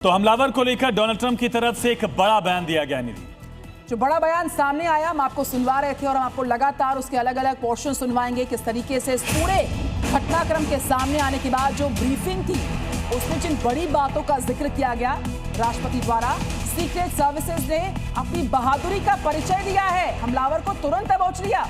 तो हमलावर को लेकर डोनाल्ड ट्रंप की तरफ से एक बड़ा बयान दिया गया। निधि, जो बड़ा बयान सामने आया हम आपको सुनवा रहे थे और हम आपको लगातार उसके अलग अलग पोर्शन सुनवाएंगे। किस तरीके से इस पूरे घटनाक्रम के सामने आने के बाद जो ब्रीफिंग थी उसमें जिन बड़ी बातों का जिक्र किया गया राष्ट्रपति द्वारा, सीक्रेट सर्विसेज ने अपनी बहादुरी का परिचय दिया है, हमलावर को तुरंत दबोच लिया।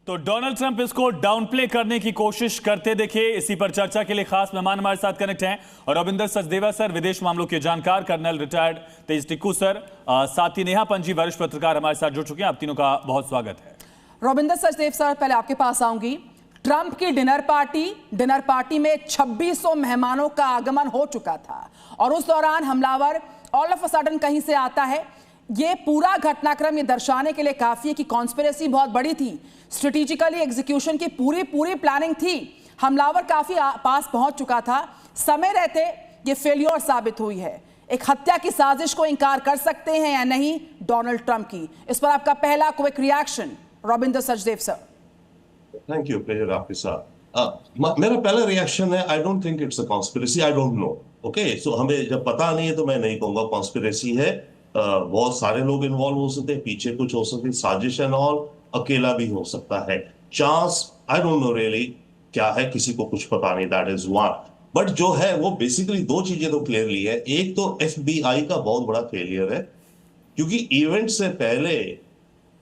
तो डोनाल्ड ट्रंप इसको डाउन प्ले करने की कोशिश करते दिखे। इसी पर चर्चा के लिए खास मेहमान हमारे साथ कनेक्ट हैं और रविंदर सचदेवा सर, विदेश मामलों के जानकार, कर्नल रिटायर्ड तेज टिक्कू सर, साथ ही नेहा पंजी, वरिष्ठ पत्रकार हमारे साथ जुड़ चुके हैं। आप तीनों का बहुत स्वागत है। रविंदर सचदेव सर, पहले आपके पास आऊंगी। ट्रंप की डिनर पार्टी में 2600 मेहमानों का आगमन हो चुका था और उस दौरान हमलावर ऑल ऑफ अ सडन कहीं से आता है। ये पूरा घटनाक्रम ये दर्शाने के लिए काफी है कि कॉन्स्पिरेसी बहुत बड़ी थी, स्ट्रेटेजिकली एग्जीक्यूशन की पूरी प्लानिंग थी। हमलावर काफी पास पहुंच चुका था, समय रहते ये फेलियर साबित हुई है। एक हत्या की साजिश को इंकार कर सकते हैं या नहीं डोनाल्ड ट्रंप की, इस पर आपका पहला quick reaction Ravinder Sachdev sir. Thank you, pleasure आपके साथ। मेरा पहला रिएक्शन है, I don't think it's a conspiracy, I don't know. Okay, so हमें जब पता नहीं है तो मैं नहीं कहूंगा कॉन्स्पिरेसी है। बहुत सारे लोग इन्वॉल्व हो सकते हैं, पीछे कुछ हो सकती, साजिश एंड ऑल, अकेला भी हो सकता है। Chance I don't no really क्या है, किसी को कुछ पता नहीं, दैट इज वन। बट जो है वो बेसिकली दो चीजें तो क्लियरली है। एक तो FBI का बहुत बड़ा फेलियर है, क्योंकि इवेंट से पहले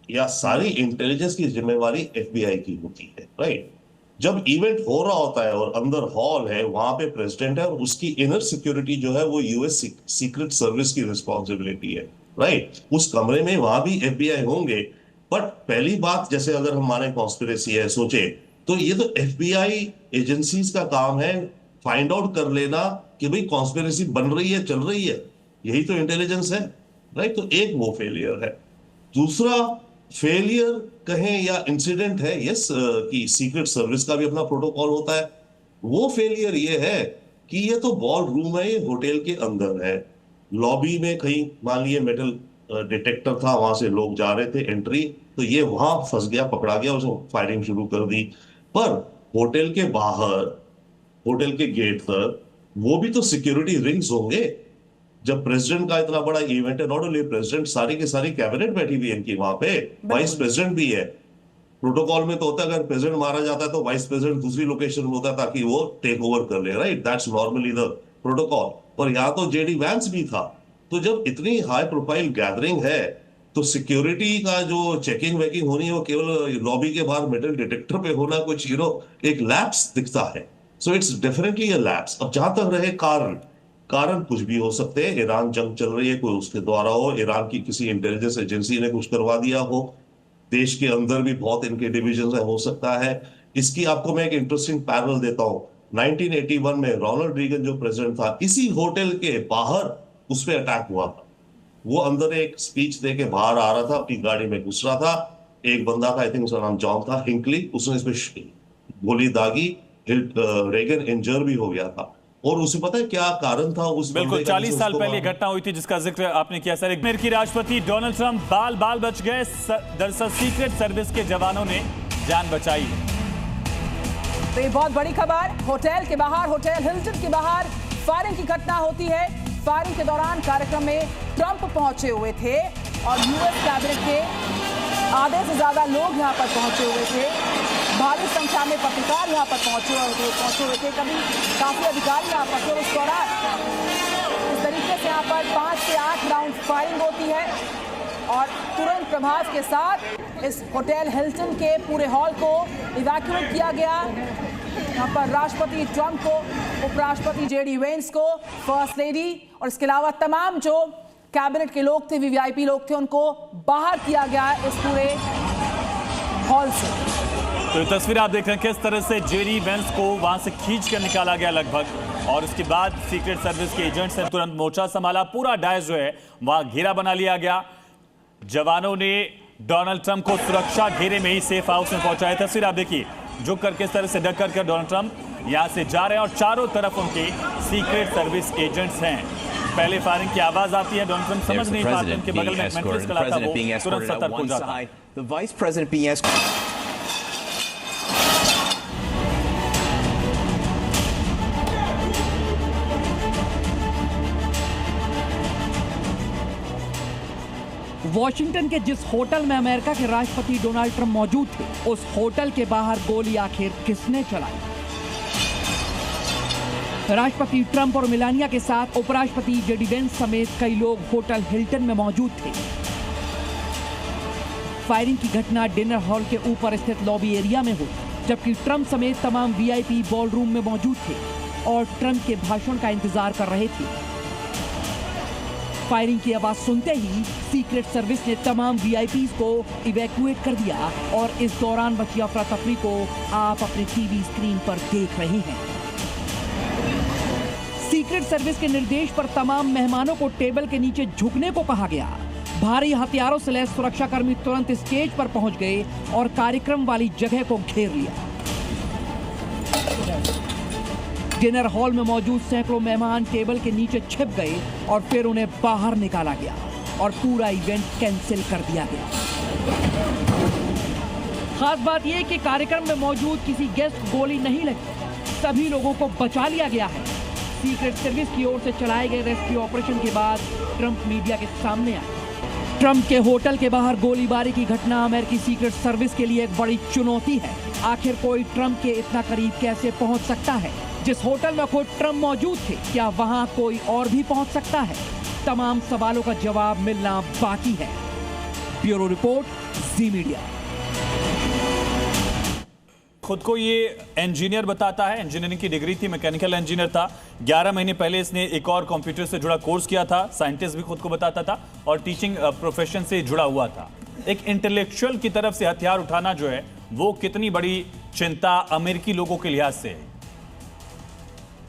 या सारी इंटेलिजेंस की जिम्मेवारी FBI की होती है, राइट। जब इवेंट हो रहा होता है और अंदर हॉल है, वहां पे प्रेसिडेंट है और उसकी इनर सिक्योरिटी जो है वो US सीक्रेट सर्विस की रिस्पॉन्सिबिलिटी है, राइट। उस कमरे में वहां भी FBI होंगे। बट पहली बात, जैसे अगर हम माने कॉन्स्पिरेसी है सोचे, तो ये तो FBI एजेंसीज का काम है फाइंड आउट कर लेना कि भाई कॉन्स्पिरेसी बन रही है, चल रही है, यही तो इंटेलिजेंस है, राइट। तो एक वो फेलियर है। दूसरा फेलियर कहें या इंसिडेंट है, यस, कि सीक्रेट सर्विस का भी अपना प्रोटोकॉल होता है। वो फेलियर ये है कि ये तो बॉल रूम है, ये होटल के अंदर है, लॉबी में कहीं मान लिए मेटल डिटेक्टर था, वहां से लोग जा रहे थे एंट्री, तो ये वहां फंस गया, पकड़ा गया, उसने फायरिंग शुरू कर दी। पर होटल के बाहर, होटल के गेट पर वो भी तो सिक्योरिटी रिंग्स होंगे। जब प्रेसिडेंट का इतना बड़ा इवेंट है, नॉट ओनली प्रेसिडेंट, सारी की सारी कैबिनेट बैठी हुई है इनकी, वहां पे वाइस प्रेसिडेंट भी है। प्रोटोकॉल में तो होता है अगर प्रेसिडेंट मारा जाता है तो वाइस प्रेसिडेंट दूसरी लोकेशन में होता है ताकि वो टेक ओवर कर ले, right. That's normally the protocol. और यहाँ तो JD वैंस भी था। तो जब इतनी हाई प्रोफाइल गैदरिंग है तो सिक्योरिटी का जो चेकिंग वेकिंग होनी है वो केवल लॉबी के बाहर मेटल डिटेक्टर पे होना कुछ एक लैप्स दिखता है। So it's definitely a lapse. अब जहां तक रहे कारण कुछ भी हो सकते हैं। ईरान जंग चल रही है, कोई उसके द्वारा हो, ईरान की किसी इंटेलिजेंस एजेंसी ने कुछ करवा दिया हो, देश के अंदर भी बहुत इनके डिविजन हो सकता है। इसकी आपको मैं एक इंटरेस्टिंग पैरल देता हूं। 1981 में रोनाल्ड रीगन जो प्रेसिडेंट था, इसी होटल के बाहर उस पर अटैक हुआ था। वो अंदर एक स्पीच दे के बाहर आ रहा था, अपनी गाड़ी में घुस रहा था, एक बंदा था, आई थिंक उसका नाम जॉन था, हिंकली, उसने इस पर गोली दागी, रेगन इंजर भी हो गया था। और उसे पता है क्या कारण था? उस बिल्कुल 40 साल पहले घटना हुई थी जिसका जिक्र आपने किया सर। अमेरिकी राष्ट्रपति डोनाल्ड ट्रंप बाल बच गए। दरअसल सीक्रेट सर्विस के जवानों ने जान बचाई है। तो ये बहुत बड़ी खबर, होटल के बाहर, होटल हिल्टन के बाहर फायरिंग की घटना होती है। फायरिंग के दौरान कार्यक्रम में ट्रंप पहुंचे हुए थे और US कैबिनेट के आधे से ज्यादा लोग यहां पर पहुंचे हुए थे। भारी संख्या में पत्रकार यहाँ पर पहुंचे हुए थे, कभी काफी अधिकारी यहाँ पर थे। उस दौरान इस तरीके से यहाँ पर 5 से 8 राउंड फायरिंग होती है और तुरंत प्रभाव के साथ इस होटल हिल्टन के पूरे हॉल को इवैक्यूएट किया गया। यहाँ पर राष्ट्रपति ट्रंप को, उपराष्ट्रपति JD वैंस को, फर्स्ट लेडी और इसके अलावा तमाम जो कैबिनेट के लोग थे, VIP लोग थे, उनको बाहर किया गया इस पूरे हॉल से। तो ये तस्वीर आप देख रहे हैं किस तरह से JD वैंस को वहां से खींच कर निकाला गया लगभग, और उसके बाद सीक्रेट सर्विस के एजेंट्स ने तुरंत मोर्चा संभाला। पूरा डायस जो है वहां घेरा बना लिया गया। जवानों ने डोनाल्ड ट्रंप को सुरक्षा घेरे में ही सेफ हाउस में पहुंचाया। तस्वीर आप देखिए, झुक करके इस तरह से डक करके डोनाल्ड ट्रंप यहां से जा रहे हैं और चारों तरफ उनके सीक्रेट सर्विस एजेंट्स हैं। पहले फायरिंग की आवाज आती है, डोनाल्ड ट्रंप समझ नहीं पाते, उनके बगल में एक मैट्रिक्स खड़ा था, वो तुरंत सतर्क हो जाता है। वॉशिंगटन के जिस होटल में अमेरिका के राष्ट्रपति डोनाल्ड ट्रंप मौजूद थे, उस होटल के बाहर गोली आखिर किसने चलाई? राष्ट्रपति ट्रंप और मेलानिया के साथ उपराष्ट्रपति जेडी वेंस समेत कई लोग होटल हिल्टन में मौजूद थे। फायरिंग की घटना डिनर हॉल के ऊपर स्थित लॉबी एरिया में हुई, जबकि ट्रंप समेत तमाम वीआईपी बॉल रूम में मौजूद थे और ट्रंप के भाषण का इंतजार कर रहे थे। फायरिंग की आवाज सुनते ही सीक्रेट सर्विस ने तमाम वीआईपीज को इवैक्यूएट कर दिया और इस दौरान बची अफरा तफरी को आप अपने टीवी स्क्रीन पर देख रहे हैं। सीक्रेट सर्विस के निर्देश पर तमाम मेहमानों को टेबल के नीचे झुकने को कहा गया। भारी हथियारों से लैस सुरक्षाकर्मी तुरंत स्टेज पर पहुंच गए और कार्यक्रम वाली जगह को घेर लिया। डिनर हॉल में मौजूद सैकड़ों मेहमान टेबल के नीचे छिप गए और फिर उन्हें बाहर निकाला गया और पूरा इवेंट कैंसिल कर दिया गया। खास बात यह कि कार्यक्रम में मौजूद किसी गेस्ट को गोली नहीं लगी, सभी लोगों को बचा लिया गया है। सीक्रेट सर्विस की ओर से चलाए गए रेस्क्यू ऑपरेशन के बाद ट्रंप मीडिया के सामने आए। ट्रंप के होटल के बाहर गोलीबारी की घटना अमेरिकी सीक्रेट सर्विस के लिए एक बड़ी चुनौती है। आखिर कोई ट्रंप के इतना करीब कैसे पहुंच सकता है? जिस होटल में खुद ट्रंप मौजूद थे, क्या वहां कोई और भी पहुंच सकता है? तमाम सवालों का जवाब मिलना बाकी है। ब्यूरो रिपोर्ट, जी मीडिया। खुद को ये इंजीनियर बताता है, इंजीनियरिंग की डिग्री थी, मैकेनिकल इंजीनियर था। 11 महीने पहले इसने एक और कंप्यूटर से जुड़ा कोर्स किया था। साइंटिस्ट भी खुद को बताता था और टीचिंग प्रोफेशन से जुड़ा हुआ था। एक इंटेलेक्चुअल की तरफ से हथियार उठाना जो है वो कितनी बड़ी चिंता अमेरिकी लोगों के लिहाज से है?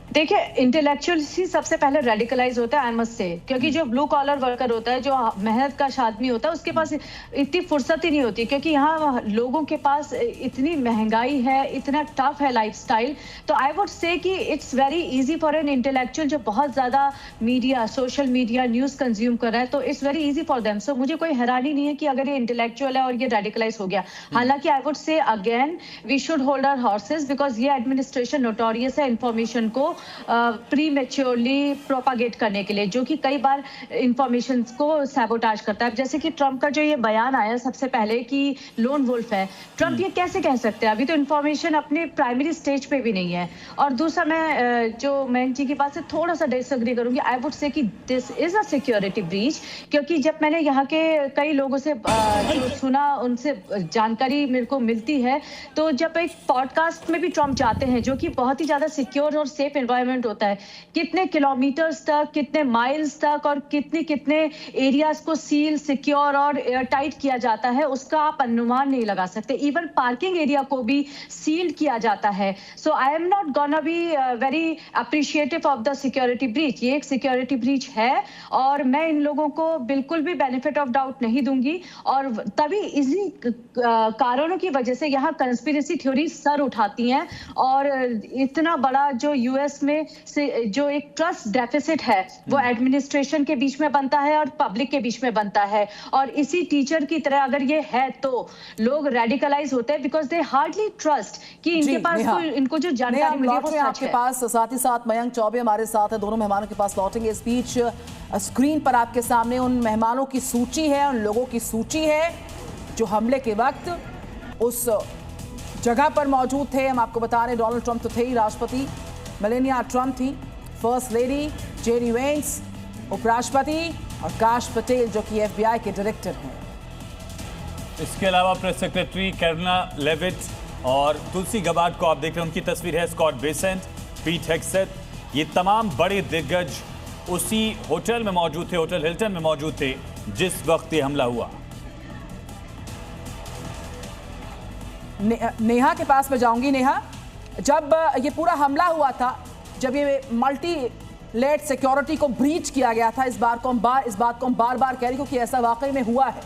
देखिए, इंटेलेक्चुअल ही सबसे पहले रेडिकलाइज होता है, आई मस्ट से, क्योंकि जो ब्लू कॉलर वर्कर होता है, जो मेहनत का आदमी होता है, उसके पास इतनी फुर्सत ही नहीं होती, क्योंकि यहाँ लोगों के पास इतनी महंगाई है, इतना टफ है लाइफस्टाइल। तो आई वुड से कि it's very easy for an intellectual जो बहुत ज्यादा media, social media, news consume कर रहा है, तो it's very easy for them. So मुझे कोई हैरानी नहीं है कि अगर ये इंटेलेक्चुअल है और ये रेडिकलाइज हो गया। हालांकि I would say again we should hold our horses, because ये एडमिनिस्ट्रेशन नोटोरियस है इंफॉर्मेशन को प्रीमेच्योरली प्रोपागेट करने के लिए, जो कि कई बार इंफॉर्मेशन को सैबोटाज करता है। जैसे कि ट्रंप का जो ये बयान आया सबसे पहले कि लोन वुल्फ है, ट्रंप ये कैसे कह सकते हैं? अभी तो इंफॉर्मेशन अपने प्राइमरी स्टेज पे भी नहीं है। और दूसरा, मैं जो मयंक जी की बात से थोड़ा सा डिसएग्री करूंगी। आई वुड से कि this is a security breach, क्योंकि जब मैंने यहाँ के कई लोगों से जो सुना, उनसे जानकारी मेरे को मिलती है, तो जब एक पॉडकास्ट में भी ट्रंप जाते हैं, जो कि बहुत ही ज्यादा सिक्योर और सेफ एनवायरनमेंट होता है, कितने किलोमीटर्स तक, कितने माइल्स तक और कितने एरियाज को सील, सिक्योर और एयर टाइट किया जाता है, उसका आप अनुमान नहीं लगा सकते। इवन पार्किंग एरिया को भी सील्ड किया जाता है। So I am not gonna be very appreciative of the security breach. ये एक सिक्योरिटी ब्रीच है और मैं इन लोगों को बिल्कुल भी बेनिफिट ऑफ डाउट नहीं दूंगी। और तभी इसी कारणों की वजह से यहाँ कंस्पिरेसी थ्योरी सर उठाती हैं और इतना बड़ा जो यूएस में से जो एक ट्रस्ट डेफिसिट है, वो एडमिनिस्ट्रेशन के बीच में बनता है और पब्लिक के बीच में बनता है। और इसी टीचर की तरह अगर ये है तो लोग रेडिकलाइज होते हैं, बिकॉज दे हार्डली ट्रस्ट कि इनके पास इनको जो जानकारी मिली वो सच है। पास साथ ही साथ मयंक चौबे हमारे साथ है, दोनों मेहमानों के पास लौटेंगे। इस बीच स्क्रीन पर आपके सामने उन मेहमानों की सूची है, उन लोगों की सूची है जो हमले के वक्त उस जगह पर मौजूद थे। हम आपको बता रहे हैं, डोनाल्ड ट्रंप तो थे ही, राष्ट्रपति मेलानिया ट्रंप थी, फर्स्ट लेडी जेडी वेंस, उपराष्ट्रपति और काश पटेल जो कि FBI के डायरेक्टर हैं। इसके अलावा प्रेस सेक्रेटरी कैरोलिना लेविट और तुलसी गबार्ड को आप देख रहे हैं, उनकी तस्वीर है। स्कॉट बेसेंट, पीट हेग्सेथ, ये तमाम बड़े दिग्गज उसी होटल में मौजूद थे, होटल हिल्टन में मौजूद थे जिस वक्त ये हमला हुआ। नेहा के पास मैं जाऊंगी। नेहा, जब ये पूरा हमला हुआ था, जब ये मल्टी लेड सिक्योरिटी को ब्रीच किया गया था, इस बात को हम बार बार कह रहे हैं क्योंकि ऐसा वाकई में हुआ है।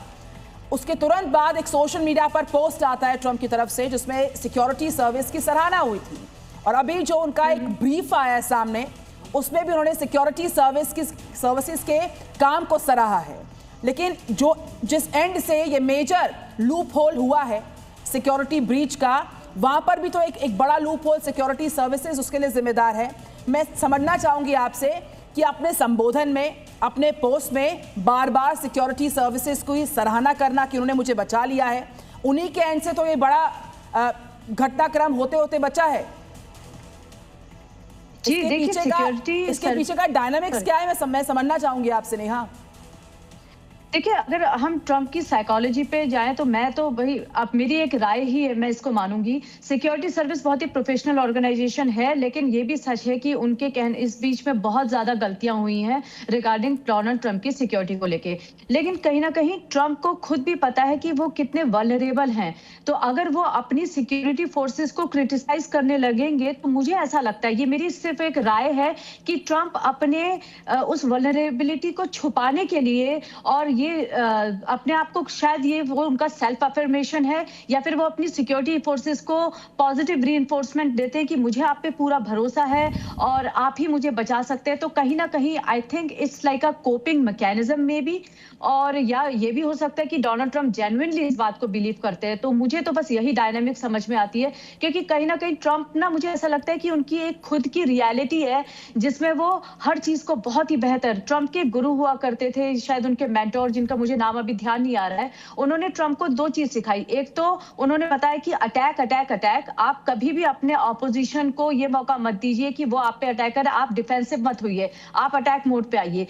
उसके तुरंत बाद एक सोशल मीडिया पर पोस्ट आता है ट्रंप की तरफ से जिसमें सिक्योरिटी सर्विस की सराहना हुई थी। और अभी जो उनका एक ब्रीफ आया है सामने, उसमें भी उन्होंने सिक्योरिटी सर्विसेज के काम को सराहा है। लेकिन जिस एंड से ये मेजर लूप होल हुआ है सिक्योरिटी ब्रीच का, वहां पर भी तो एक बड़ा लूप होल सिक्योरिटी सर्विसेज उसके लिए जिम्मेदार है। मैं समझना चाहूंगी आपसे कि अपने संबोधन में अपने पोस्ट में बार बार सिक्योरिटी सर्विसेज की सराहना करना कि उन्होंने मुझे बचा लिया है। उन्हीं के एंड से तो ये बड़ा घटनाक्रम होते होते बचा है। जी देखिए, सिक्योरिटी इसके पीछे का डायनामिक्स क्या है, मैं समझना चाहूंगी आपसे नेहा। देखिए, अगर हम ट्रंप की साइकोलॉजी पे जाएं तो मैं तो भाई, अब मेरी एक राय ही है, मैं इसको मानूंगी। सिक्योरिटी सर्विस बहुत ही प्रोफेशनल ऑर्गेनाइजेशन है, लेकिन ये भी सच है कि उनके इस बीच में बहुत ज्यादा गलतियां हुई हैं रिगार्डिंग डोनाल्ड ट्रंप की सिक्योरिटी को लेके। लेकिन कहीं ना कहीं ट्रंप को खुद भी पता है कि वो कितने वल्नरेबल हैं। तो अगर वो अपनी सिक्योरिटी फोर्सेस को क्रिटिसाइज करने लगेंगे तो मुझे ऐसा लगता है, ये मेरी सिर्फ एक राय है, कि ट्रंप अपने उस वल्नरेबिलिटी को छुपाने के लिए और ये अपने आप को, शायद ये वो उनका सेल्फ अफर्मेशन है, या फिर वो अपनी सिक्योरिटी फोर्सेस को पॉजिटिव रीइंफोर्समेंट देते हैं कि मुझे आप पे पूरा भरोसा है और आप ही मुझे बचा सकते हैं। तो कहीं ना कहीं I think it's like a coping mechanism में भी, और या ये भी हो सकता है कि डोनाल्ड ट्रंप जेन्युइनली इस बात को बिलीव करते हैं। तो मुझे तो बस यही डायनामिक समझ में आती है, क्योंकि कहीं ना कहीं ट्रंप ना, मुझे ऐसा लगता है कि उनकी एक खुद की रियलिटी है जिसमें वो हर चीज को बहुत ही बेहतर, ट्रंप के गुरु हुआ करते थे, शायद उनके मेंटोर, जिनका मुझे नाम अभी ध्यान नहीं आ रहा है, उन्होंने ट्रंप को दो चीज सिखाई। एक तो उन्होंने बताया कि अटैक अटैक अटैक, आप कभी भी अपने ऑपोजिशन को ये मौका मत दीजिए कि वो आप पे अटैक करे, आप डिफेंसिव मत होइए, आप अटैक मोड पे आइए।